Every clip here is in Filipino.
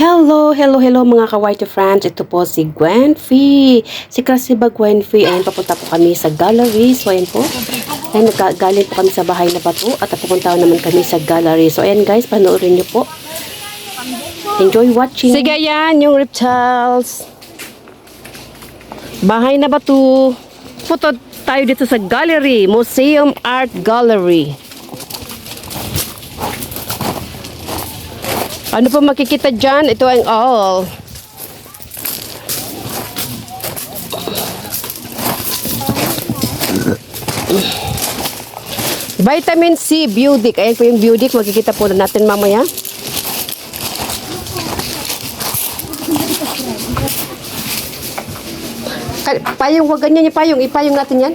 Hello, hello, hello mga ka-White friends. Ito po si Gwenfy. Si Krasiba Gwenfy. Ayan, papunta po kami sa gallery. So, ayan po. Ayan, galing po kami sa bahay na bato. At pupunta naman kami sa gallery. So, ayan guys, panoorin nyo po. Enjoy watching. Sige, yan, yung reptiles. Bahay na bato. Punta tayo dito sa gallery. Museum Art Gallery. Ano po makikita dyan? Ito ang all. Vitamin C, Budic. Ayan po yung Budic. Makikita po natin mamaya. Payong, huwag ganyan yung payong. Ipayong natin yan.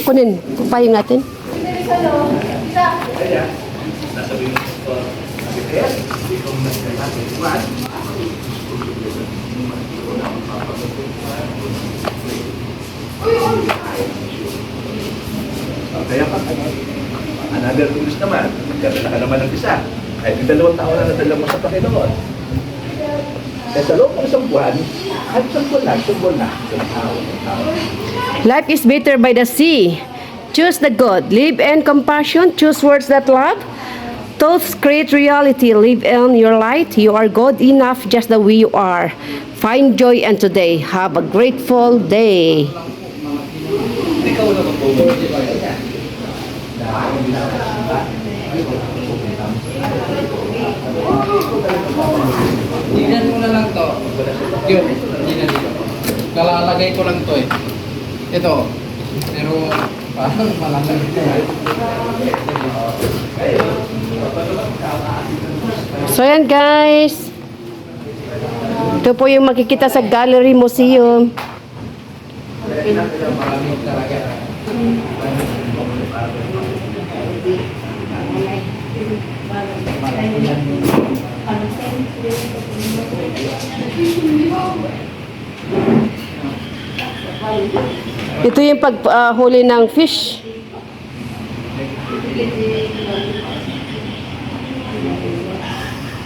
Kunin. Payong natin. Kaya pa, another tools naman, nagkala ka naman ng isa. Kahit yung 2 taon na nadala mo sa Panginoon. Kaya sa loob ng isang buwan, kahit isang buwan na. Life is better by the sea. Choose the good. Live in compassion. Choose words that love. Thoughts create reality. Live in your light. You are good enough just the way you are. Find joy in today. Have a grateful day. Ikaw na mag-over. Tignan mo na lang to. Yun, hindi na dito. Kalalagay ko lang to eh. Ito. Pero parang malalagay ito eh. So yan guys. Ito po yung makikita sa gallery museum. Maraming talaga. Ito yung paghuli ng fish.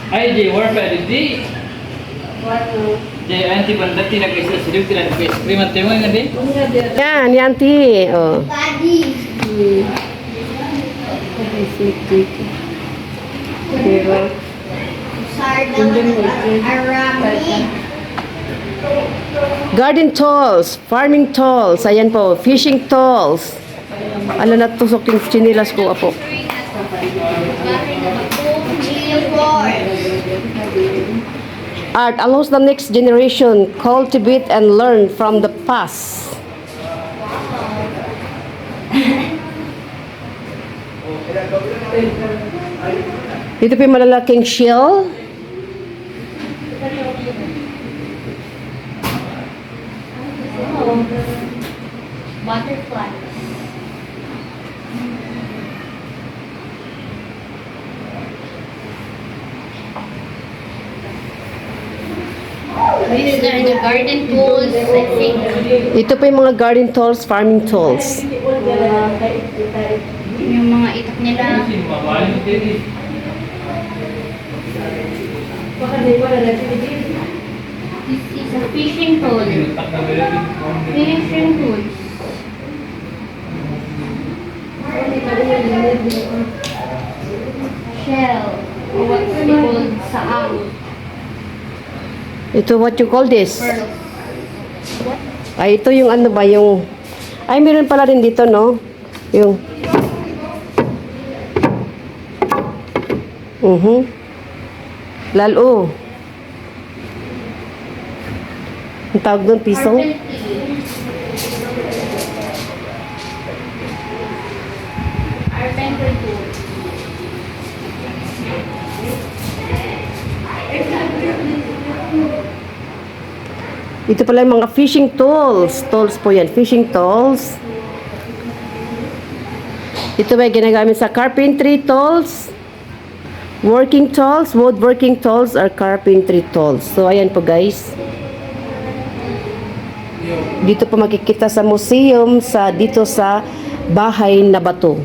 Ay, di war pa di. Di anti bandati na kasi silip tira ng ice cream at temo nga di. Yan, yanti. Oh. Garden tools, farming tools, ayan po, fishing tools. Ano na tusok yung chinilas ko, apo. Art allows the next generation cultivate and learn from the past. Dito po yung malalaking shell. Butterfly. These are the garden tools, I think. Ito po yung mga garden tools, farming tools. Yung mga itak nila. This is a fishing tool. Fishing tools. Shell. Or what's it called? Saang. Ito, what you call this? Pearls. Ay, ito yung ano ba, yung... Ay, meron pala rin dito, no? Yung... Lalo. Ang tawag doon, piso? Carpenter tool. Ito pala yung mga fishing tools. Tools po yan, fishing tools. Ito ba yung ginagamit sa carpentry tools? Working tools, woodworking tools, or carpentry tools. So, ayan po guys. Dito po makikita sa museum, dito sa bahay na bato.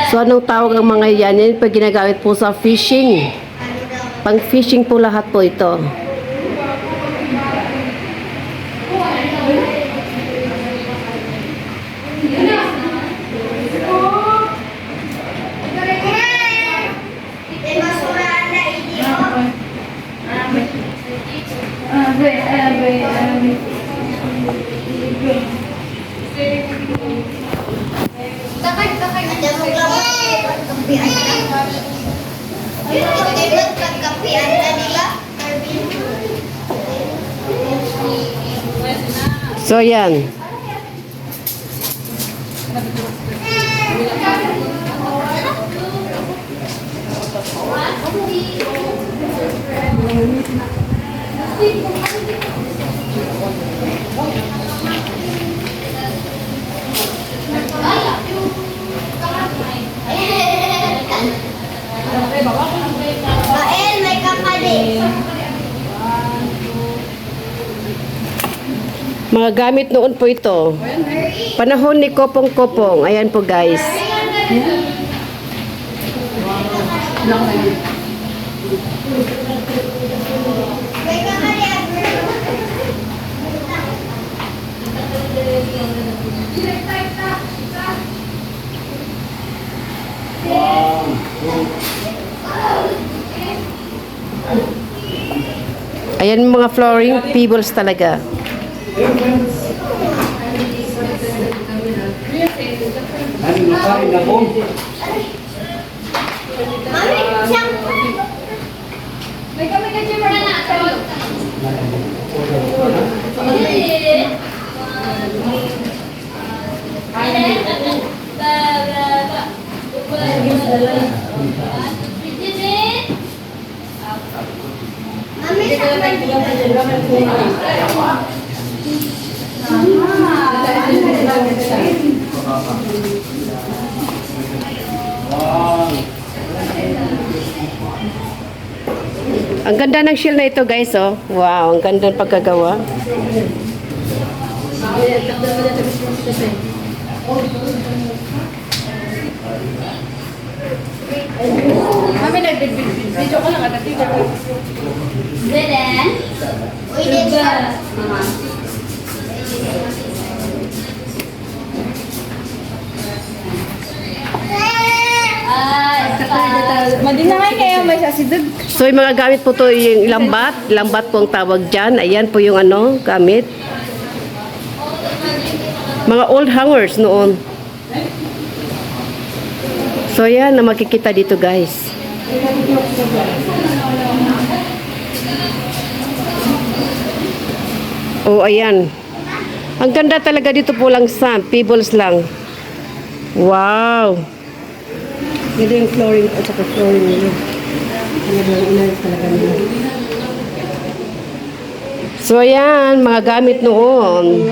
So, anong tawag ang mga yan? Yan pag ginagamit po sa fishing. Pang fishing po lahat po ito. So, yan. Bael, may kapali. Mga gamit noon po ito. Panahon ni Kopong-Kopong. Ayan po guys. May kapali. Ayan mga flooring pebbles talaga. Mami, siyang. May kami kasi wala na. Ang ganda ng shell na ito guys, oh. Wow, ang ganda ng pagkagawa. Belen? Uy, dito. Madinangay kayo may sasidog. So, yung mga gamit po to yung lambat. Lambat po ang tawag dyan. Ayan po yung ano, gamit. Mga old hangers noon. So, yan na makikita dito guys. Oh, ayan. Ang ganda talaga dito po lang sa pebbles lang. Wow. Ganda yung flooring at saka flooring nila. So, ayan, mga gamit noon.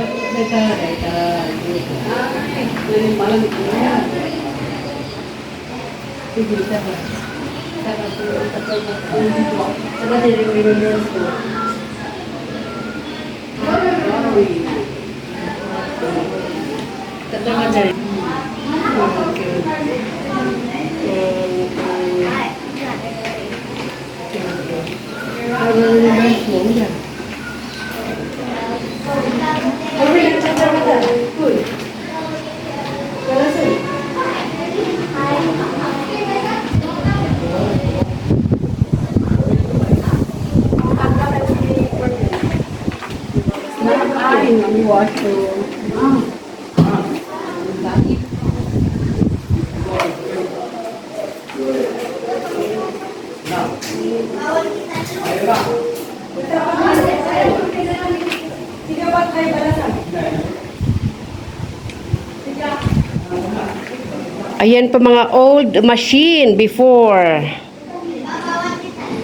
Ayan pa mga old machine before.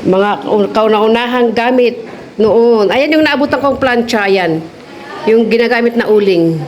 Mga kauna-unahang gamit noon. Ayan yung naabutan kong plancha, ayan. Yung ginagamit na uling.